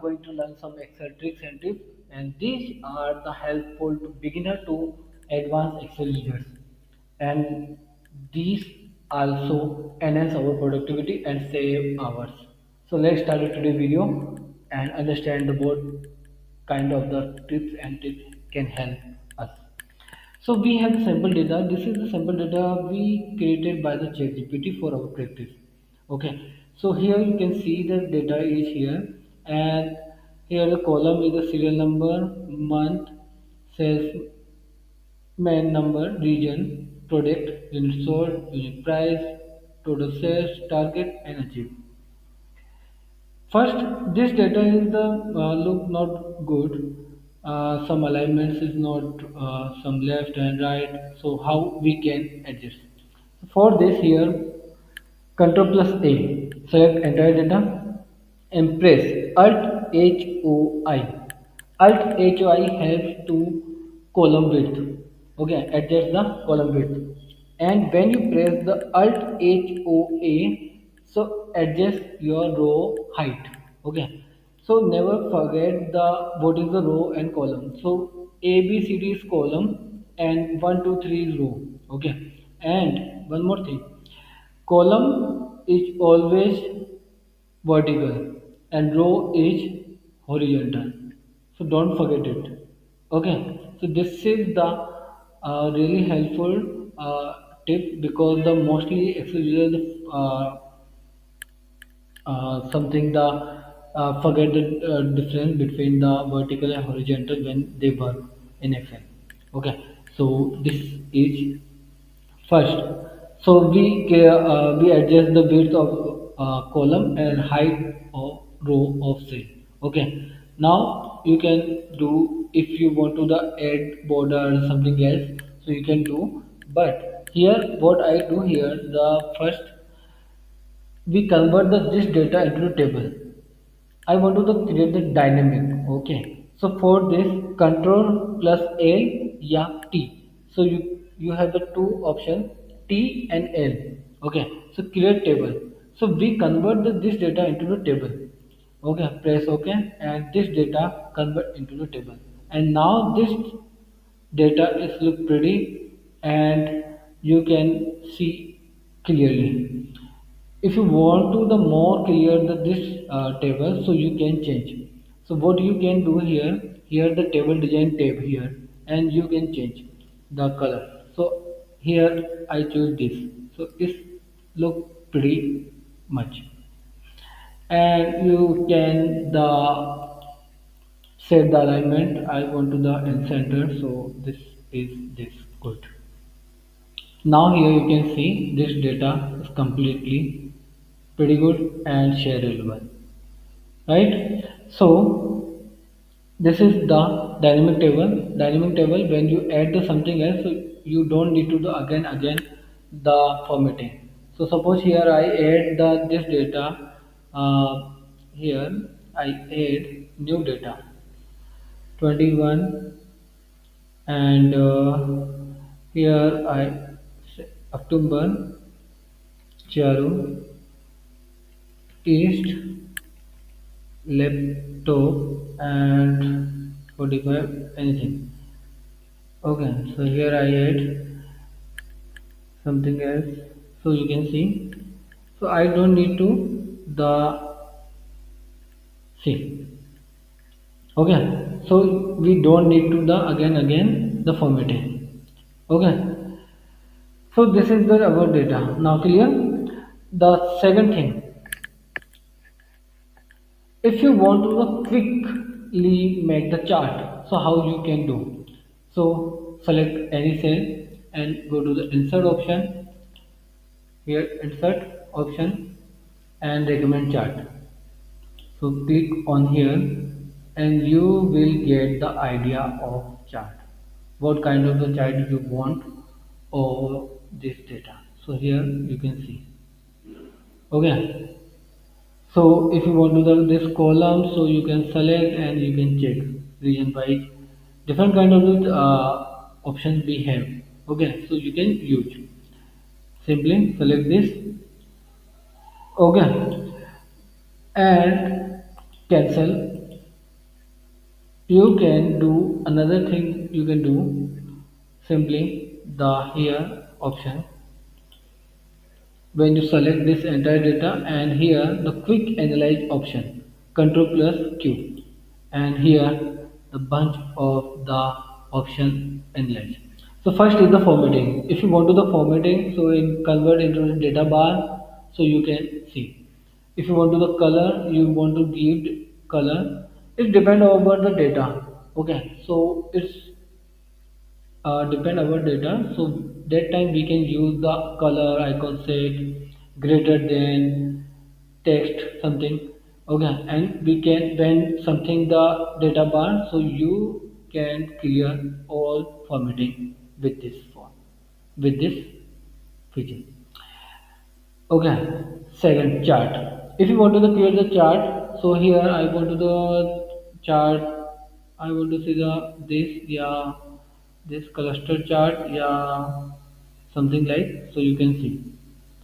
going to learn some Excel tricks and tips, and these are the helpful to beginner to advanced Excel users. And these also enhance our productivity and save hours. So let's start with today's video and understand what kind of the tips and tips can help us. So we have the sample data. This is the sample data we created by the ChatGPT for our practice. Okay. So here you can see the data is here, and here the column is the serial number, month, sales man number, region, product, unit sold, unit price, total sales, target, and achieve. First, this data is the look not good. Some alignments is not some left and right. So how we can adjust? For this here, Ctrl plus A, select entire data and press Alt HOI. Alt HOI helps to column width. Okay, adjust the column width. And when you press the Alt HOA, so adjust your row height. Okay, so never forget the what is the row and column. So A B C D is column and 1 2 3 is row. Okay, and one more thing, column is always vertical and row is horizontal. So don't forget it. Okay. So this is the really helpful tip because the mostly Excel users something the forget the difference between the vertical and horizontal when they work in Excel. Okay. So this is first, so we adjust the width of column and height of row of cell. Okay. Now you can do if you want to the add border or something else, so you can do. But here, what I do here, the first we convert this data into a table. I want to create the dynamic. Okay. So for this, Control plus L, yeah, T. So you have the two options T and L. Okay. So create table. So we convert this data into the table. Okay. Press OK, and this data convert into the table. And now this data is look pretty, and you can see clearly. If you want to the more clear this table, so you can change. So what you can do here the table design tab here, and you can change the color. So here I choose this, so it look pretty much, and you can the set the alignment. I want to the in center, so this is this good. Now here you can see this data is completely pretty good and shareable, right? So this is the dynamic table. Dynamic table, when you add the something else, so you don't need to do again the formatting. So suppose here I add the this data, here I add new data 21, and here I say October, Charu, East, laptop, and 45 anything. Okay, so here I add something else, so you can see, so I don't need to the see. Okay, so we don't need to the again the formatting. Okay, so this is the our data now clear. The second thing, if you want to quickly make the chart, so how you can do? So select any cell and go to the insert option, here insert option and recommend chart. So click on here and you will get the idea of chart, what kind of the chart you want or this data. So here you can see. Okay, so if you want to do this column, so you can select and you can check region wise. Different kind of options we have. Okay, so you can use. Simply select this. Okay, and cancel. You can do another thing you can do simply the here option when you select this entire data, and here the quick analyze option control plus q, and here the bunch of the option analyze. So first is the formatting. If you want to the formatting, so in convert into the data bar, so you can see. If you want to the color, you want to give color, it depend over the data. Okay, so it's depend our data, so that time we can use the color icon set greater than text something. Okay, and we can when something the data bar, so you can clear all formatting with this form, with this feature. Okay, second chart. If you want to create the chart, so here I want to the chart. I want to see the this, yeah, this cluster chart, yeah, something like, so you can see.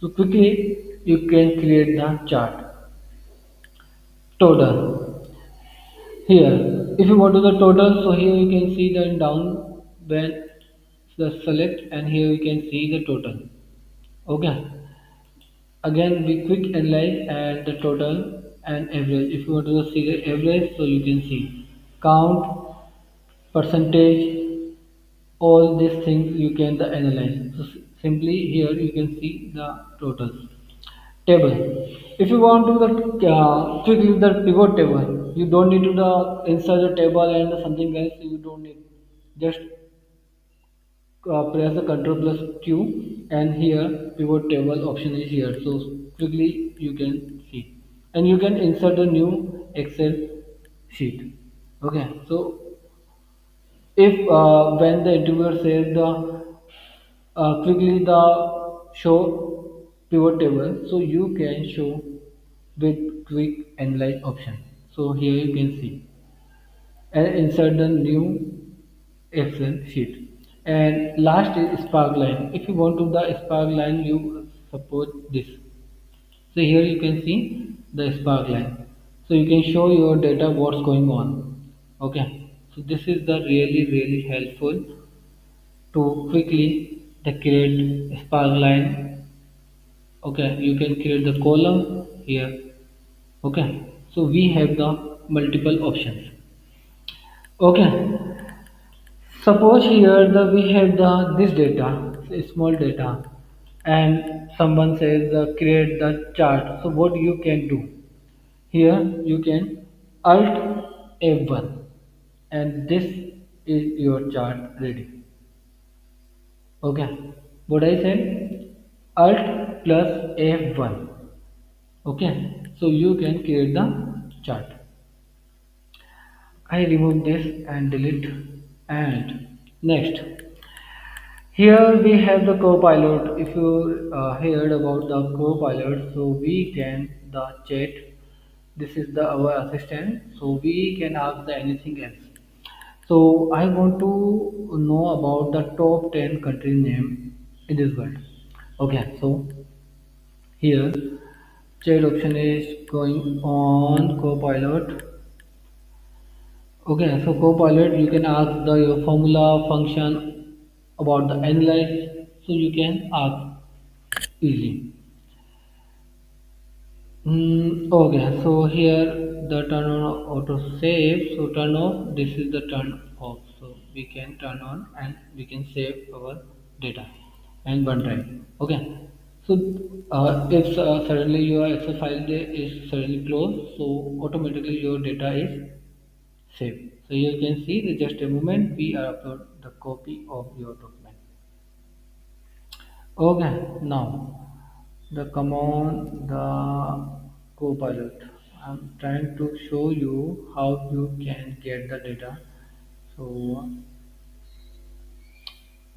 So quickly you can create the chart. Total. Here, if you want to the total, so here you can see the down when the select, and here you can see the total. Okay. Again, we quick analyze and the total and average. If you want to see the average, so you can see count, percentage, all these things you can the analyze. So simply here you can see the totals. Table. If you want to the quickly the pivot table, you don't need to the insert the table and something else. You don't need. Just press the Ctrl plus Q, and here pivot table option is here. So quickly you can see, and you can insert a new Excel sheet. Okay, so if when the interviewer says the quickly the show pivot table, so you can show with quick analyze option. So here you can see and insert the new Excel sheet. And last is spark line. If you want to the spark line, you suppose this. So here you can see the spark line. So you can show your data what's going on. Okay. So this is the really helpful to quickly the create spark line. Okay. You can create the column here. Okay. So we have the multiple options. Okay. Suppose here we have the this data, small data, and someone says create the chart. So what you can do here? You can Alt F1, and this is your chart ready. Okay, what I said? Alt plus F1. Okay, so you can create the chart. I remove this and delete. And next, here we have the Copilot. If you heard about the Copilot, so we can the chat. This is the our assistant. So we can ask the anything else. So I want to know about the top 10 country name in this world. Okay, so here chat option is going on Copilot. Okay, so Copilot, you can ask the your formula function about the analyze, so you can ask easily. Okay, so here the turn on auto save, so turn off. This is the turn off, so we can turn on and we can save our data and OneDrive. Okay, so if suddenly your Excel file is suddenly closed, so automatically your data is save. So you can see that just a moment we are upload the copy of your document. Okay, now the command the copilot. I'm trying to show you how you can get the data. So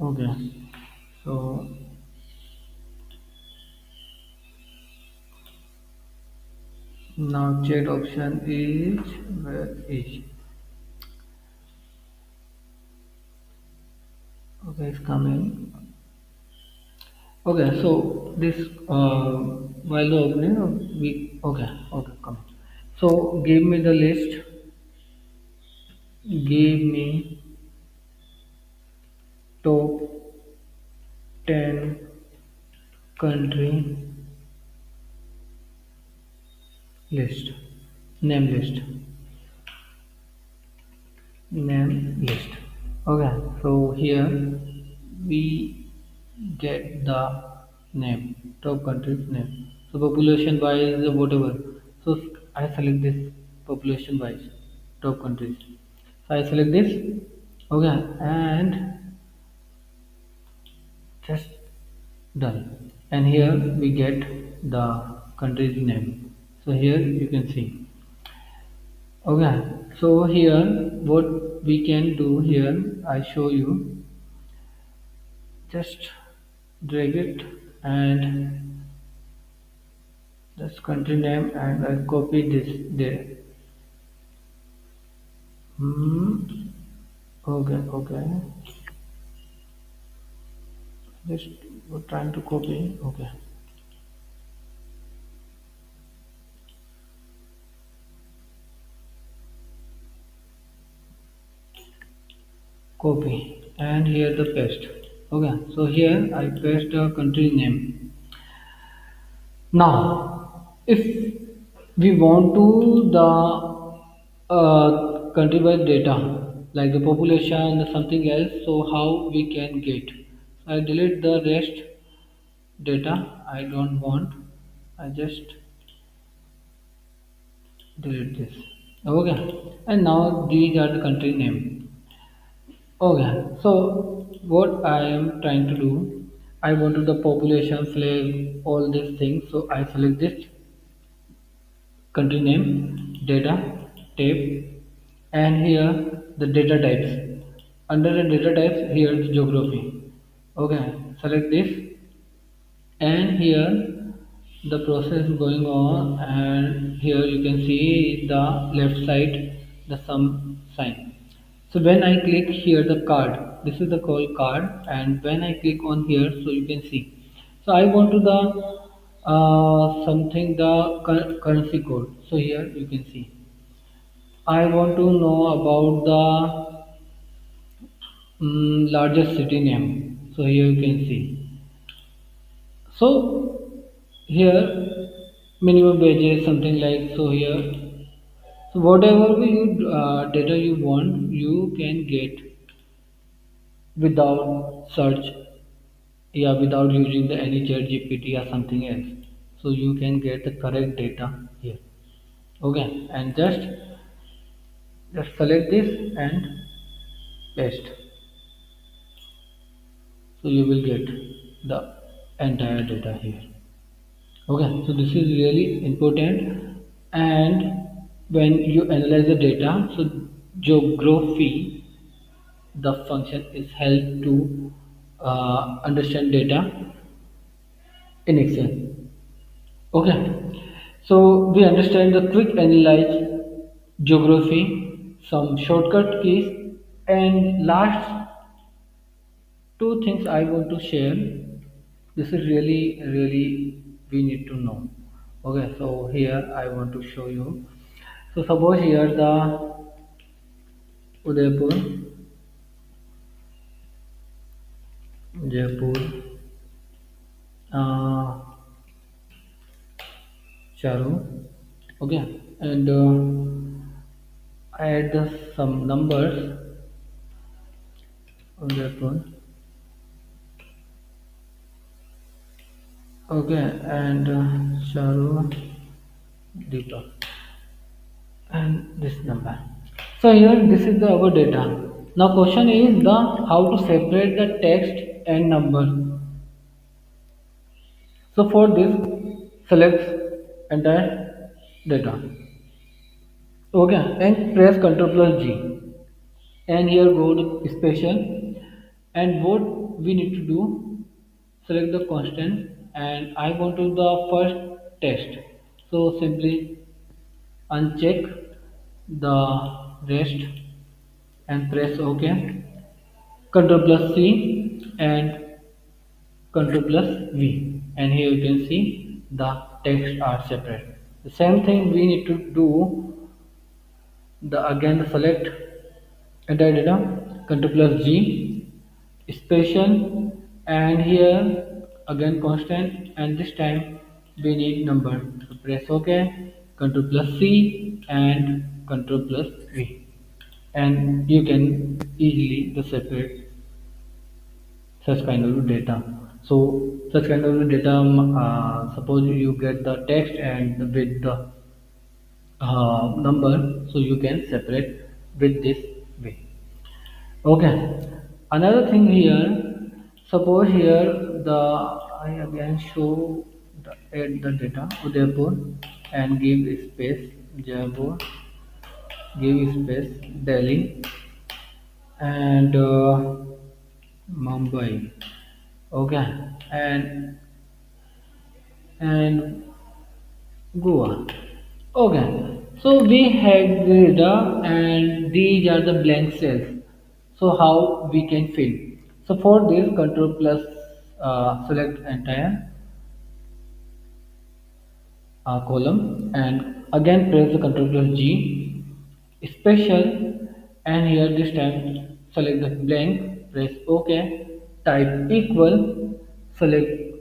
okay, so now chat option is where is okay, it's coming. Okay, so this while the opening we okay, come. So give me the list. give me top 10 country list, name list, name list. Okay, so here we get the name, top country's name. So population wise, whatever. So I select this population wise, top countries. So I select this. Okay, and just done. And here we get the country's name. So here you can see. Okay, so here what we can do here, I show you. Just drag it and this country name and I copy this there. Okay, okay. Just we're trying to copy. Okay, copy and here the paste. Okay, so here I paste the country name. Now, if we want to the country-wise data like the population or something else, so how we can get? So I delete the rest data I don't want. I just delete this. Okay, and now these are the country name. Okay, so what I am trying to do, I want to the population flag all these things. So I select this country name, data, tab, and here the data types. Under the data types, here the geography. Okay, select this, and here the process going on, and here you can see the left side the sum sign. So when I click here the card, this is the call card, and when I click on here, so you can see. So I want to the something the currency code. So here you can see. I want to know about the largest city name. So here you can see. So here minimum wages something like so here. So whatever you data you want, you can get without search, yeah, without using the any chat GPT or something else. So you can get the correct data here. Okay, and just select this and paste. So you will get the entire data here. Okay, so this is really important. And when you analyze the data, so geography, the function is help to understand data in Excel. Okay, so we understand the quick analyze geography, some shortcut keys, and last two things I want to share. This is really we need to know. Okay, so here I want to show you. So suppose here the Udaipur, Jaipur, uh, Charu. Okay, and I add some numbers. Udaipur. Okay, and Charu, Deepak, and this number. So here this is the our data. Now question is the how to separate the text and number. So for this select entire data. Okay, and press Ctrl plus G, and here go to special, and what we need to do, select the constant, and I want to the first text. So simply uncheck the rest and press OK. Ctrl plus C and Ctrl plus V, and here you can see the text are separate. The same thing we need to do the again select enter data, Ctrl plus G, special, and here again constant, and this time we need number. So press OK, Ctrl plus C and Ctrl plus V, and you can easily the separate such kind of data. So such kind of data, suppose you get the text and with the number, so you can separate with this way. Okay, another thing here, suppose here the I again show the add the data Udaipur and give space Jaipur, give space Delhi, and Mumbai. Okay, and Goa. Okay, so we have data and these are the blank cells. So how we can fill? So for this, Control plus select entire column, and again press the Control plus G, special, and here this time select the blank, press OK, type equal, select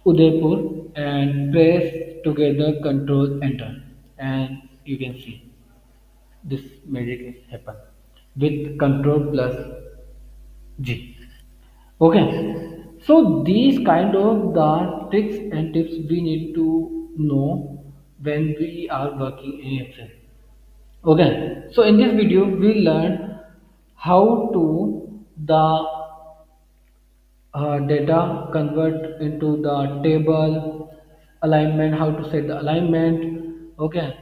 Udaipur and press together Control Enter, and you can see this magic is happen with Control plus G. Okay, so these kind of the tricks and tips we need to know when we are working in Excel. Okay, so in this video we learn how to the data convert into the table alignment, how to set the alignment. Okay,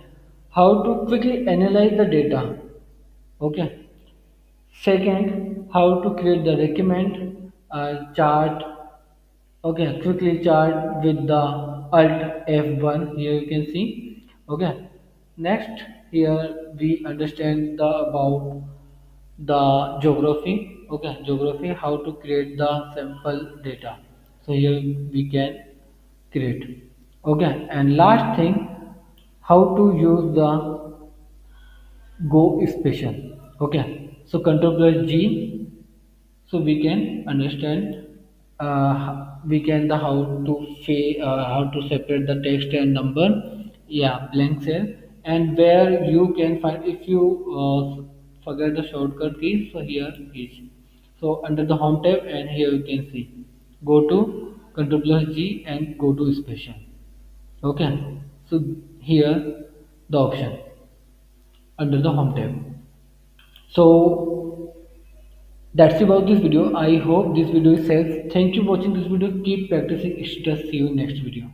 how to quickly analyze the data. Okay, second, how to create the recommend chart. Okay, quickly chart with the alt F1, here you can see. Okay, next, here we understand the about the geography. Okay, geography, how to create the sample data, so here we can create. Okay, and last thing, how to use the go special. Okay, so Control plus G, so we can understand we can the how to separate the text and number. Yeah, blank cell, and where you can find if you forget the shortcut keys, so here is, so under the home tab, and here you can see go to Control plus G and go to special. Okay, so here the option under the home tab. So that's about this video. I hope this video is helpful. Thank you for watching this video. Keep practicing. Just see you in next video.